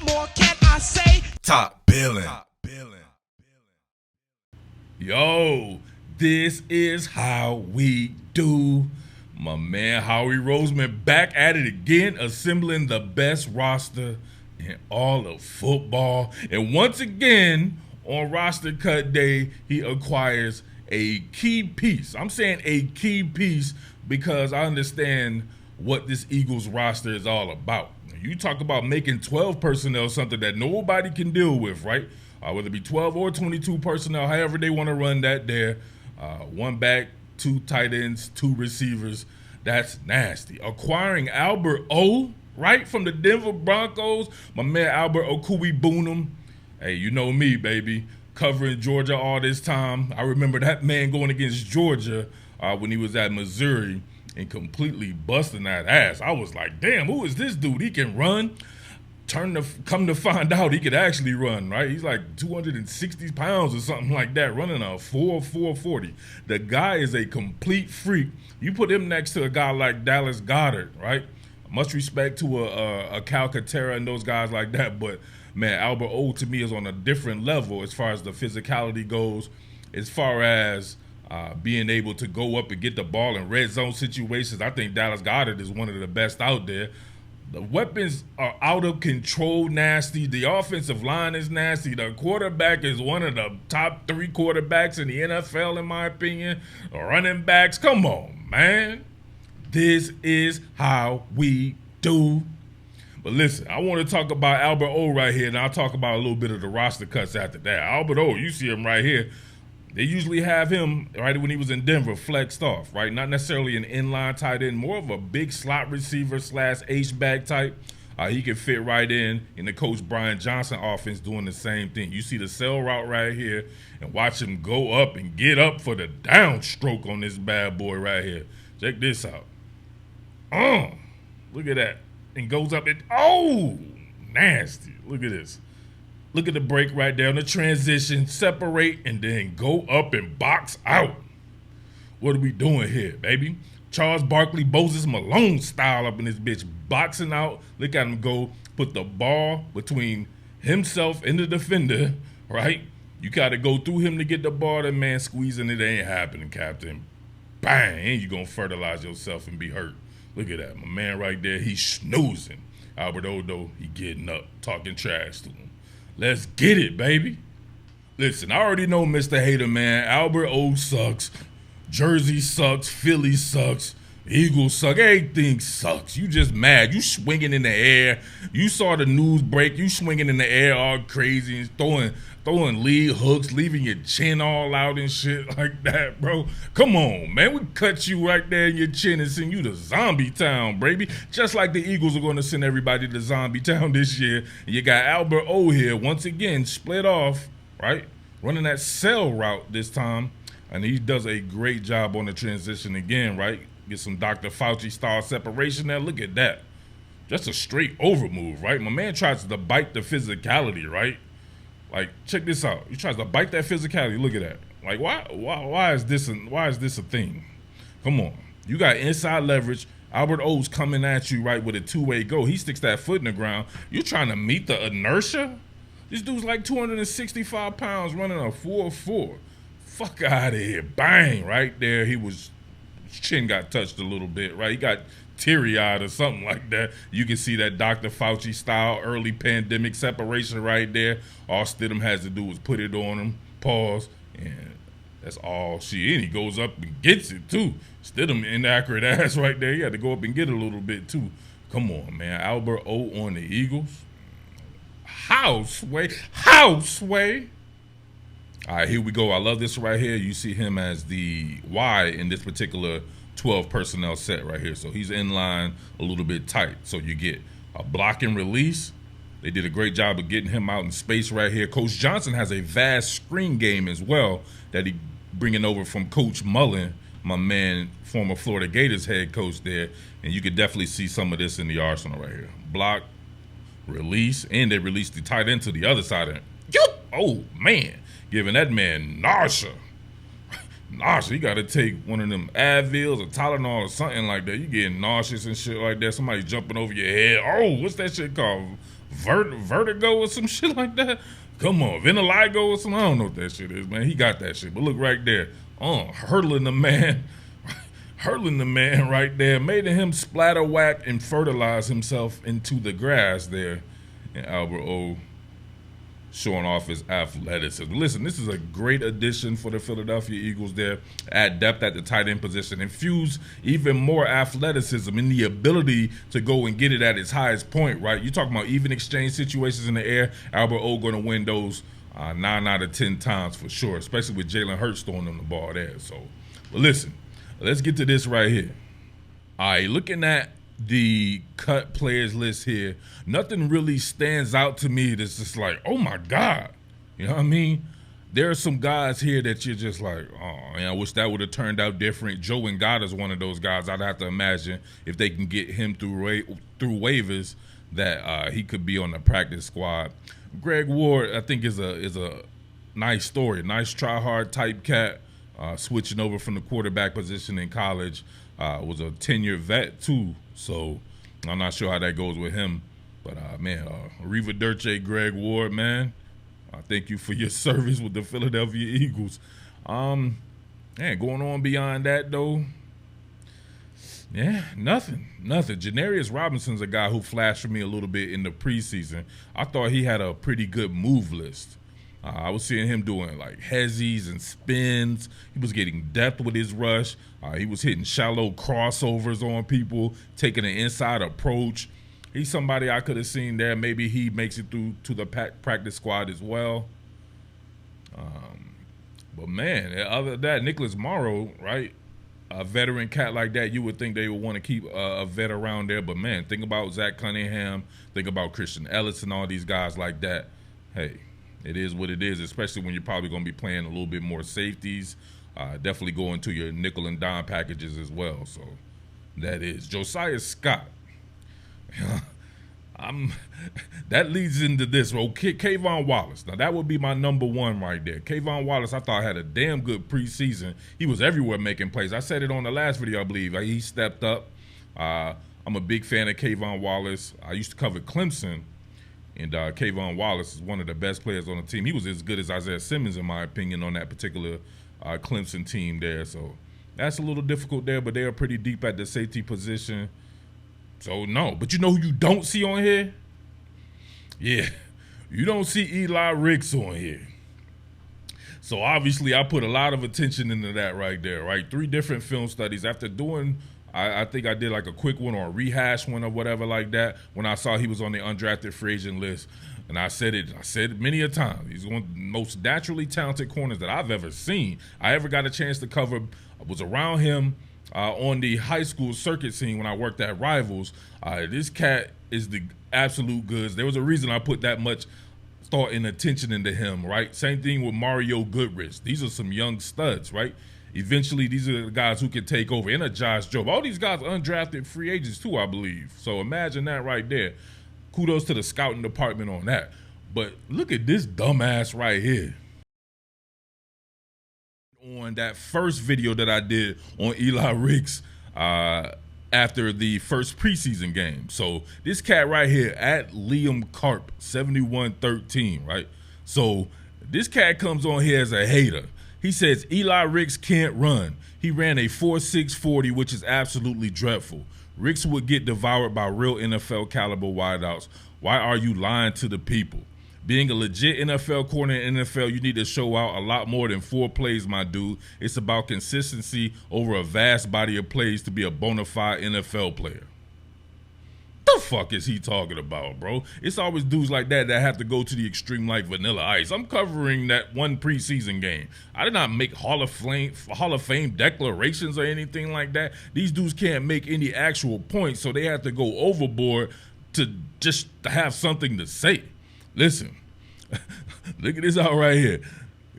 more can I say? Top Billin. Yo, this is how we do. My man Howie Roseman back at it again, assembling the best roster in all of football. And once again, on roster cut day, he acquires a key piece. I'm saying a key piece because I understand what this Eagles roster is all about. You talk about making 12 personnel something that nobody can deal with, right? Whether it be 12 or 22 personnel, however they want to run that there. One back, two tight ends, two receivers. That's nasty. Acquiring Albert O, right, from the Denver Broncos. My man Albert Okwuegbunam. Hey, you know me, baby. Covering Georgia all this time. I remember that man going against Georgia when he was at Missouri and completely busting that ass. I was like, damn, who is this dude? He can run. Come to find out, he could actually run, right? He's like 260 pounds or something like that, running a 4.40. The guy is a complete freak. You put him next to a guy like Dallas Goedert, right? Much respect to a Calcaterra and those guys like that, but man, Albert O to me is on a different level as far as the physicality goes, as far as being able to go up and get the ball in red zone situations. I think Dallas Goedert is one of the best out there. The weapons are out of control nasty. The offensive line is nasty. The quarterback is one of the top 3 quarterbacks in the NFL, in my opinion. The running backs, come on, man. This is how we do. But listen, I want to talk about Albert O right here, and I'll talk about a little bit of the roster cuts after that. Albert O, you see him right here. They usually have him, right, when he was in Denver, flexed off, right? Not necessarily an inline tight end, more of a big slot receiver / H-back type. He can fit right in the Coach Brian Johnson offense doing the same thing. You see the sail route right here, and watch him go up and get up for the downstroke on this bad boy right here. Check this out. Look at that. And goes up and, nasty. Look at this. Look at the break right there on the transition, separate, and then go up and box out. What are we doing here, baby? Charles Barkley, Moses Malone style up in this bitch, boxing out. Look at him go, put the ball between himself and the defender, right? You got to go through him to get the ball. That man squeezing it ain't happening, Captain. Bang, and you going to fertilize yourself and be hurt. Look at that, my man right there, he's snoozing. Albert Odo, he getting up, talking trash to him. Let's get it, baby. Listen, I already know Mr. Hater, man. Albert O sucks. Jersey sucks. Philly sucks. Eagles suck. Everything sucks. You just mad. You swinging in the air. You saw the news break. You swinging in the air all crazy and throwing lead hooks, leaving your chin all out and shit like that, bro. Come on, man. We cut you right there in your chin and send you to Zombie Town, baby. Just like the Eagles are going to send everybody to Zombie Town this year. And you got Albert O here, once again, split off, right? Running that cell route this time. And he does a great job on the transition again, right? Get some Dr. Fauci style separation there. Look at that. Just a straight over move, right? My man tries to bite the physicality, right? Like, check this out. He tries to bite that physicality. Look at that. Like, why is this a thing? Come on. You got inside leverage. Albert O's coming at you, right, with a two-way go. He sticks that foot in the ground. You're trying to meet the inertia? This dude's like 265 pounds running a 4.4. Fuck out of here. Bang, right there. His chin got touched a little bit, right? He got teary-eyed or something like that. You can see that Dr. Fauci style early pandemic separation right there. All Stidham has to do is put it on him, pause, and that's all she. And he goes up and gets it too. Stidham inaccurate ass right there. He had to go up and get a little bit too. Come on, man. Albert O on the Eagles. Houseway. All right, here we go. I love this right here. You see him as the Y in this particular 12 personnel set right here. So he's in line a little bit tight. So you get a block and release. They did a great job of getting him out in space right here. Coach Johnson has a vast screen game as well that he bringing over from Coach Mullen, my man, former Florida Gators head coach there. And you could definitely see some of this in the arsenal right here. Block, release, and they released the tight end to the other side of it. Oh, man. Giving that man nausea. Nausea. You got to take one of them Advils or Tylenol or something like that. You getting nauseous and shit like that. Somebody jumping over your head. Oh, what's that shit called? vertigo or some shit like that. Come on, vitiligo or something. I don't know what that shit is, man. He got that shit. But look right there. Hurling the man right there, made him splatter whack and fertilize himself into the grass there. And Albert O showing off his athleticism. Listen, this is a great addition for the Philadelphia Eagles there. Add depth at the tight end position. Infuse even more athleticism in the ability to go and get it at its highest point, right? You're talking about even exchange situations in the air. Albert O going to win those 9 out of 10 times for sure, especially with Jalen Hurts throwing them the ball there. So, but listen, let's get to this right here. All right, looking at the cut players list here, nothing really stands out to me that's just like, oh my God. You know what I mean? There are some guys here that you're just like, oh, man, I wish that would have turned out different. Joe Ngata is one of those guys. I'd have to imagine if they can get him through waivers that he could be on the practice squad. Greg Ward, I think, is a nice story. Nice try-hard type cat, switching over from the quarterback position in college. Was a 10-year vet, too. So I'm not sure how that goes with him. But, Arrivederci, Greg Ward, man. Thank you for your service with the Philadelphia Eagles. Going on beyond that, though, yeah, nothing. Janarius Robinson's a guy who flashed for me a little bit in the preseason. I thought he had a pretty good move list. I was seeing him doing like hezzies and spins. He was getting depth with his rush. He was hitting shallow crossovers on people, taking an inside approach. He's somebody I could have seen there. Maybe he makes it through to the practice squad as well. But, man, other than that, Nicholas Morrow, right, a veteran cat like that, you would think they would want to keep a vet around there. But, man, think about Zach Cunningham. Think about Christian Ellis and all these guys like that. Hey, it is what it is, especially when you're probably going to be playing a little bit more safeties. Definitely go into your nickel and dime packages as well. So that is Josiah Scott. That leads into this. Well, Kayvon Wallace. Now, that would be my number one right there. Kayvon Wallace, I thought, had a damn good preseason. He was everywhere making plays. I said it on the last video, I believe. He stepped up. I'm a big fan of Kayvon Wallace. I used to cover Clemson. And Kayvon Wallace is one of the best players on the team. He was as good as Isaiah Simmons, in my opinion, on that particular Clemson team there. So that's a little difficult there, but they are pretty deep at the safety position. So, no. But you know who you don't see on here? Yeah, you don't see Eli Reiss on here. So, obviously, I put a lot of attention into that right there, right? 3 different film studies. After doing, I think I did like a quick one or a rehash one or whatever like that when I saw he was on the undrafted free agent list. And I said it many a time. He's one of the most naturally talented corners that I've ever seen. I ever got a chance to cover. I was around him on the high school circuit scene when I worked at Rivals. This cat is the absolute goods. There was a reason I put that much thought and attention into him, right? Same thing with Mario Goodrich. These are some young studs, right? Eventually, these are the guys who can take over. And a Josh Jobe. All these guys are undrafted free agents too, I believe. So imagine that right there. Kudos to the scouting department on that. But look at this dumbass right here. On that first video that I did on Eli Reiss after the first preseason game. So this cat right here at Liam Carp 7113, right? So this cat comes on here as a hater. He says Eli Reiss can't run. He ran a 4.6 40, which is absolutely dreadful. Reiss would get devoured by real NFL caliber wideouts. Why are you lying to the people? Being a legit NFL corner in NFL, you need to show out a lot more than 4 plays, my dude. It's about consistency over a vast body of plays to be a bona fide NFL player. The fuck is he talking about, bro? It's always dudes like that have to go to the extreme like Vanilla Ice. I'm covering that one preseason game. I did not make Hall of Fame declarations or anything like that. These dudes can't make any actual points, so they have to go overboard to just have something to say. Listen, look at this out right here.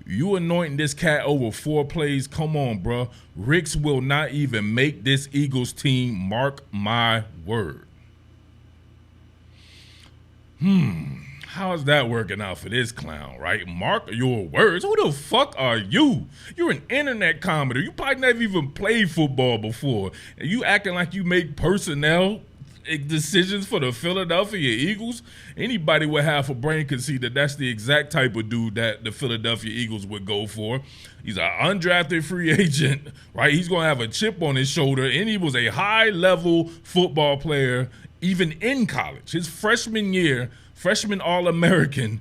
You anointing this cat over 4 plays? Come on, bro. Reiss will not even make this Eagles team. Mark my word. How's that working out for this clown, right? Mark your words. Who the fuck are you? You're an internet commentator. You probably never even played football before. And you acting like you make personnel decisions for the Philadelphia Eagles, anybody with half a brain could see that that's the exact type of dude that the Philadelphia Eagles would go for. He's an undrafted free agent, right? He's going to have a chip on his shoulder, and he was a high-level football player even in college. His freshman year, freshman All-American.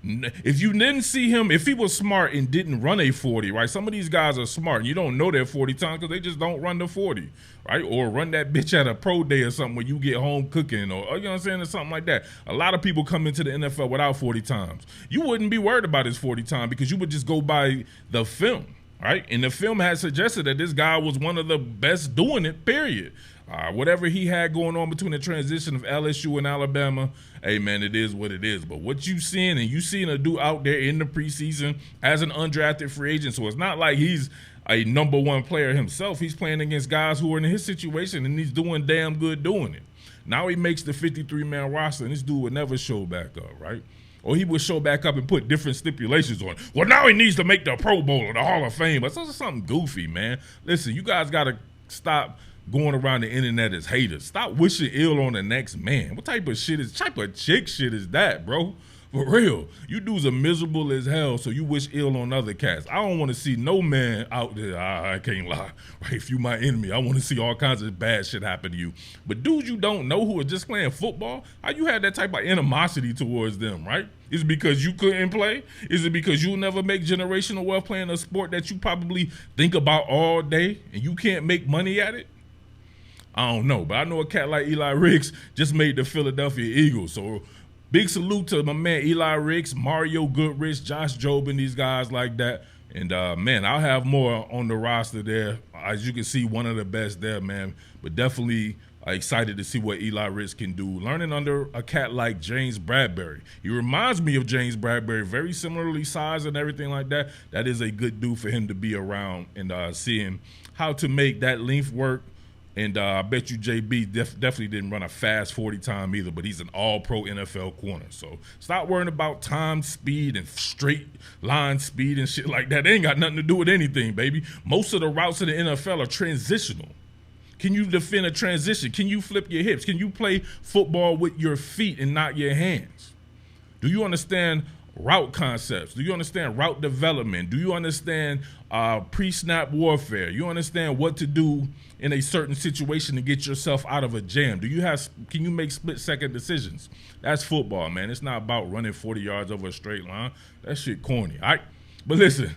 If you didn't see him, if he was smart and didn't run a 40, right? Some of these guys are smart, and you don't know their 40 times because they just don't run the 40, right? Or run that bitch at a pro day or something when you get home cooking, or you know what I'm saying, or something like that. A lot of people come into the NFL without 40 times. You wouldn't be worried about his 40 time because you would just go by the film, right? And the film had suggested that this guy was one of the best doing it, period. Whatever he had going on between the transition of LSU and Alabama, hey, man, it is what it is. But what you seeing, and you seeing a dude out there in the preseason as an undrafted free agent, so it's not like he's a number one player himself. He's playing against guys who are in his situation, and he's doing damn good doing it. Now he makes the 53-man roster, and this dude would never show back up, right? Or he would show back up and put different stipulations on it. Well, now he needs to make the Pro Bowl or the Hall of Fame. But that's something goofy, man. Listen, you guys got to stop going around the internet as haters. Stop wishing ill on the next man. What type of chick shit is that, bro? For real. You dudes are miserable as hell, so you wish ill on other cats. I don't want to see no man out there. I can't lie. Right? If you my enemy, I want to see all kinds of bad shit happen to you. But dudes you don't know who are just playing football, how you have that type of animosity towards them, right? Is it because you couldn't play? Is it because you'll never make generational wealth playing a sport that you probably think about all day and you can't make money at it? I don't know, but I know a cat like Eli Reiss just made the Philadelphia Eagles. So big salute to my man Eli Reiss, Mario Goodrich, Josh Jobe, and these guys like that. And, man, I'll have more on the roster there. As you can see, one of the best there, man. But definitely excited to see what Eli Reiss can do. Learning under a cat like James Bradberry. He reminds me of James Bradberry, very similarly sized and everything like that. That is a good dude for him to be around and seeing how to make that length work. And I bet you JB definitely didn't run a fast 40 time either, but he's an all-pro NFL corner. So stop worrying about time, speed, and straight line speed and shit like that. They ain't got nothing to do with anything, baby. Most of the routes in the NFL are transitional. Can you defend a transition? Can you flip your hips? Can you play football with your feet and not your hands? Do you understand route concepts? Do you understand route development? Do you understand pre-snap warfare? You understand what to do in a certain situation to get yourself out of a jam? Can you make split-second decisions? That's football, man. It's not about running 40 yards over a straight line. That shit corny, all right? But listen,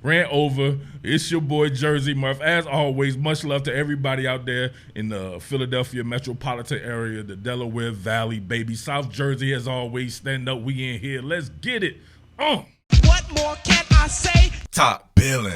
rant over. It's your boy Jersey Murph. As always, much love to everybody out there in the Philadelphia metropolitan area, the Delaware Valley, baby. South Jersey, as always, stand up. We in here. Let's get it. What more can I say? Top Billin.